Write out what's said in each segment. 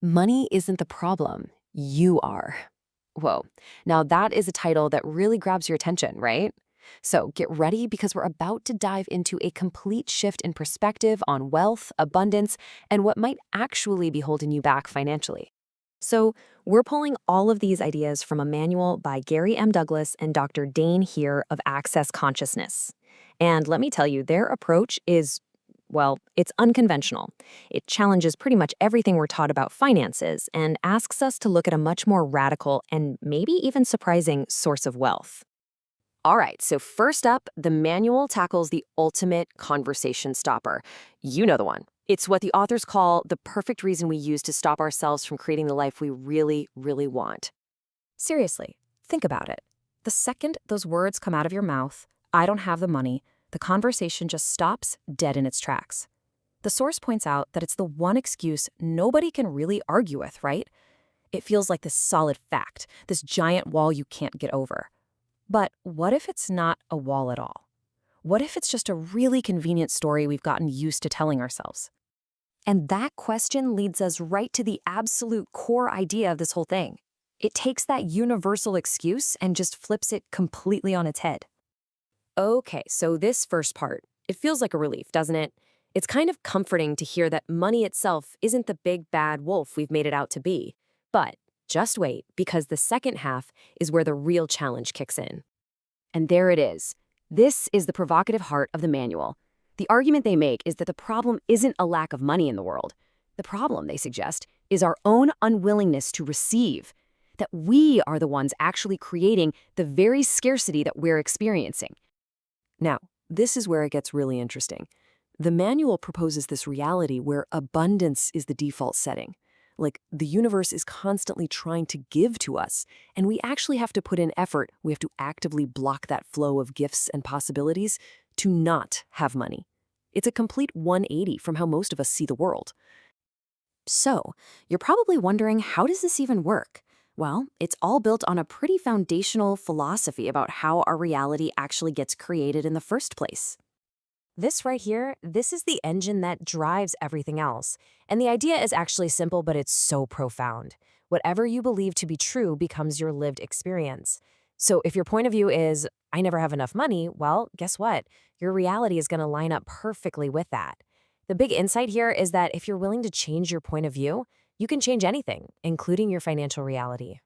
Money isn't the problem, you are. Whoa. Now that is a title that really grabs your attention, right? So get ready because we're about to dive into a complete shift in perspective on wealth, abundance, and what might actually be holding you back financially. So, we're pulling all of these ideas from a manual by Gary M. Douglas and Dr. Dain Heer of Access Consciousness. And let me tell you, their approach is, well, it's unconventional. It challenges pretty much everything we're taught about finances and asks us to look at a much more radical and maybe even surprising source of wealth. All right, so first up, the manual tackles the ultimate conversation stopper. You know the one. It's what the authors call the perfect reason we use to stop ourselves from creating the life we really, really want. Seriously, think about it. The second those words come out of your mouth, I don't have the money, the conversation just stops dead in its tracks. The source points out that it's the one excuse nobody can really argue with, right? It feels like this solid fact, this giant wall you can't get over. But what if it's not a wall at all? What if it's just a really convenient story we've gotten used to telling ourselves? And that question leads us right to the absolute core idea of this whole thing. It takes that universal excuse and just flips it completely on its head. Okay, so this first part, it feels like a relief, doesn't it? It's kind of comforting to hear that money itself isn't the big bad wolf we've made it out to be. But just wait, because the second half is where the real challenge kicks in. And there it is. This is the provocative heart of the manual. The argument they make is that the problem isn't a lack of money in the world. The problem, they suggest, is our own unwillingness to receive. That we are the ones actually creating the very scarcity that we're experiencing. Now, this is where it gets really interesting. The manual proposes this reality where abundance is the default setting. Like, the universe is constantly trying to give to us, and we actually have to put in effort. We have to actively block that flow of gifts and possibilities to not have money. It's a complete 180 from how most of us see the world. So, you're probably wondering, how does this even work? Well, it's all built on a pretty foundational philosophy about how our reality actually gets created in the first place. This right here, this is the engine that drives everything else. And the idea is actually simple, but it's so profound. Whatever you believe to be true becomes your lived experience. So if your point of view is, I never have enough money, well, guess what? Your reality is going to line up perfectly with that. The big insight here is that if you're willing to change your point of view, you can change anything, including your financial reality.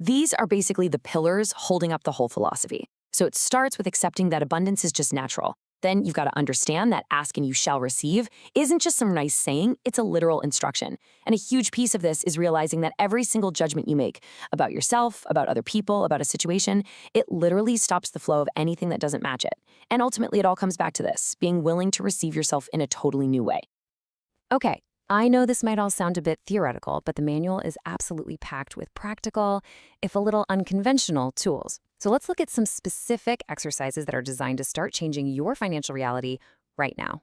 These are basically the pillars holding up the whole philosophy. So it starts with accepting that abundance is just natural. Then you've got to understand that ask and you shall receive isn't just some nice saying, it's a literal instruction. And a huge piece of this is realizing that every single judgment you make about yourself, about other people, about a situation, it literally stops the flow of anything that doesn't match it. And ultimately, it all comes back to this, being willing to receive yourself in a totally new way. Okay, I know this might all sound a bit theoretical, but the manual is absolutely packed with practical, if a little unconventional, tools. So let's look at some specific exercises that are designed to start changing your financial reality right now.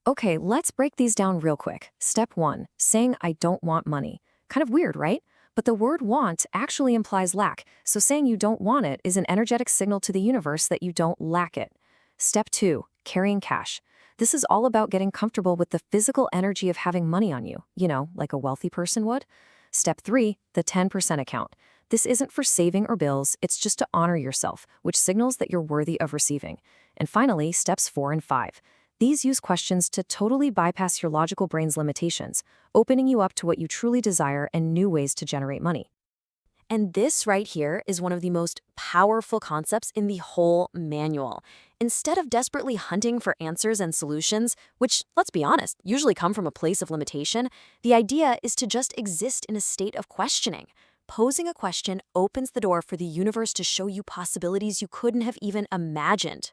Okay, let's break these down real quick. Step 1, saying I don't want money. Kind of weird, right? But the word want actually implies lack, so saying you don't want it is an energetic signal to the universe that you don't lack it. Step 2, carrying cash. This is all about getting comfortable with the physical energy of having money on you, like a wealthy person would. Step 3, the 10% account. This isn't for saving or bills, it's just to honor yourself, which signals that you're worthy of receiving. And finally, steps 4 and 5. These use questions to totally bypass your logical brain's limitations, opening you up to what you truly desire and new ways to generate money. And this right here is one of the most powerful concepts in the whole manual. Instead of desperately hunting for answers and solutions, which, let's be honest, usually come from a place of limitation, the idea is to just exist in a state of questioning. Posing a question opens the door for the universe to show you possibilities you couldn't have even imagined.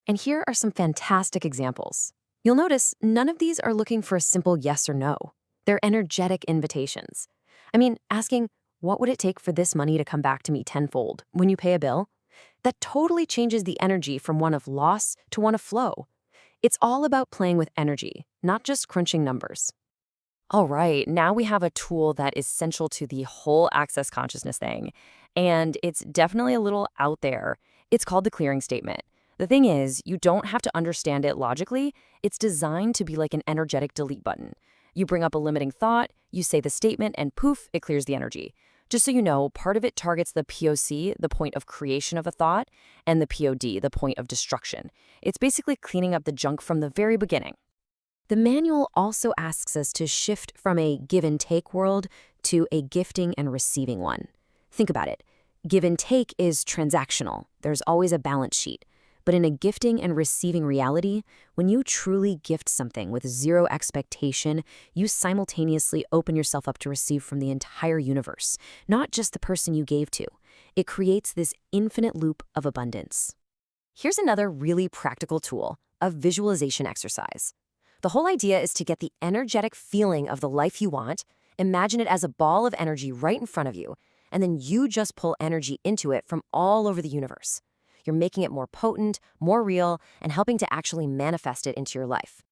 And here are some fantastic examples. You'll notice none of these are looking for a simple yes or no. They're energetic invitations. Asking, what would it take for this money to come back to me tenfold when you pay a bill? That totally changes the energy from one of loss to one of flow. It's all about playing with energy, not just crunching numbers. All right, now we have a tool that is central to the whole access consciousness thing, and it's definitely a little out there. It's called the clearing statement. The thing is, you don't have to understand it logically. It's designed to be like an energetic delete button. You bring up a limiting thought, you say the statement, and poof, it clears the energy. Just so you know, part of it targets the POC, the point of creation of a thought, and the POD, the point of destruction. It's basically cleaning up the junk from the very beginning. The manual also asks us to shift from a give and take world to a gifting and receiving one. Think about it. Give and take is transactional. There's always a balance sheet. But in a gifting and receiving reality, when you truly gift something with zero expectation, you simultaneously open yourself up to receive from the entire universe, not just the person you gave to. It creates this infinite loop of abundance. Here's another really practical tool, a visualization exercise. The whole idea is to get the energetic feeling of the life you want, imagine it as a ball of energy right in front of you, and then you just pull energy into it from all over the universe. You're making it more potent, more real, and helping to actually manifest it into your life.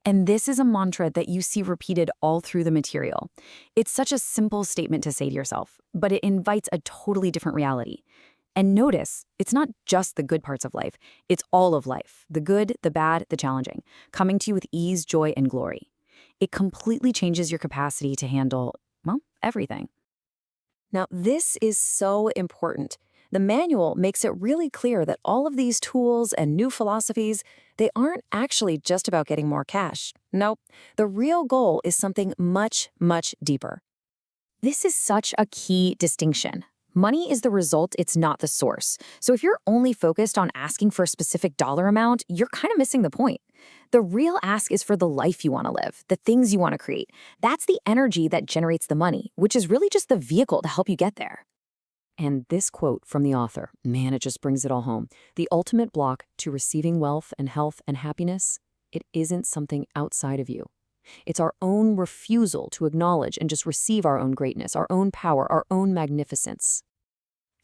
And this is a mantra that you see repeated all through the material. It's such a simple statement to say to yourself, but it invites a totally different reality. And notice, it's not just the good parts of life, it's all of life, the good, the bad, the challenging, coming to you with ease, joy, and glory. It completely changes your capacity to handle, well, everything. Now, this is so important. The manual makes it really clear that all of these tools and new philosophies, they aren't actually just about getting more cash. Nope, the real goal is something much, much deeper. This is such a key distinction. Money is the result, it's not the source. So if you're only focused on asking for a specific dollar amount, you're kind of missing the point. The real ask is for the life you want to live, the things you want to create. That's the energy that generates the money, which is really just the vehicle to help you get there. And this quote from the author, man, it just brings it all home. The ultimate block to receiving wealth and health and happiness, it isn't something outside of you. It's our own refusal to acknowledge and just receive our own greatness, our own power, our own magnificence.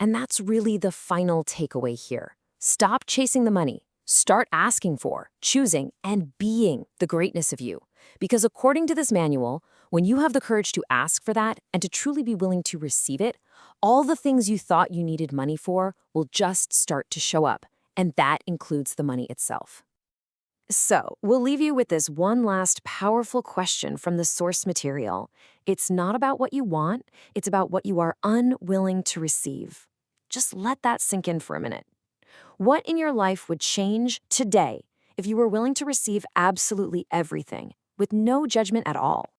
And that's really the final takeaway here. Stop chasing the money. Start asking for, choosing, and being the greatness of you. Because according to this manual, when you have the courage to ask for that and to truly be willing to receive it, all the things you thought you needed money for will just start to show up. And that includes the money itself. So, we'll leave you with this one last powerful question from the source material. It's not about what you want, it's about what you are unwilling to receive. Just let that sink in for a minute. What in your life would change today if you were willing to receive absolutely everything, with no judgment at all?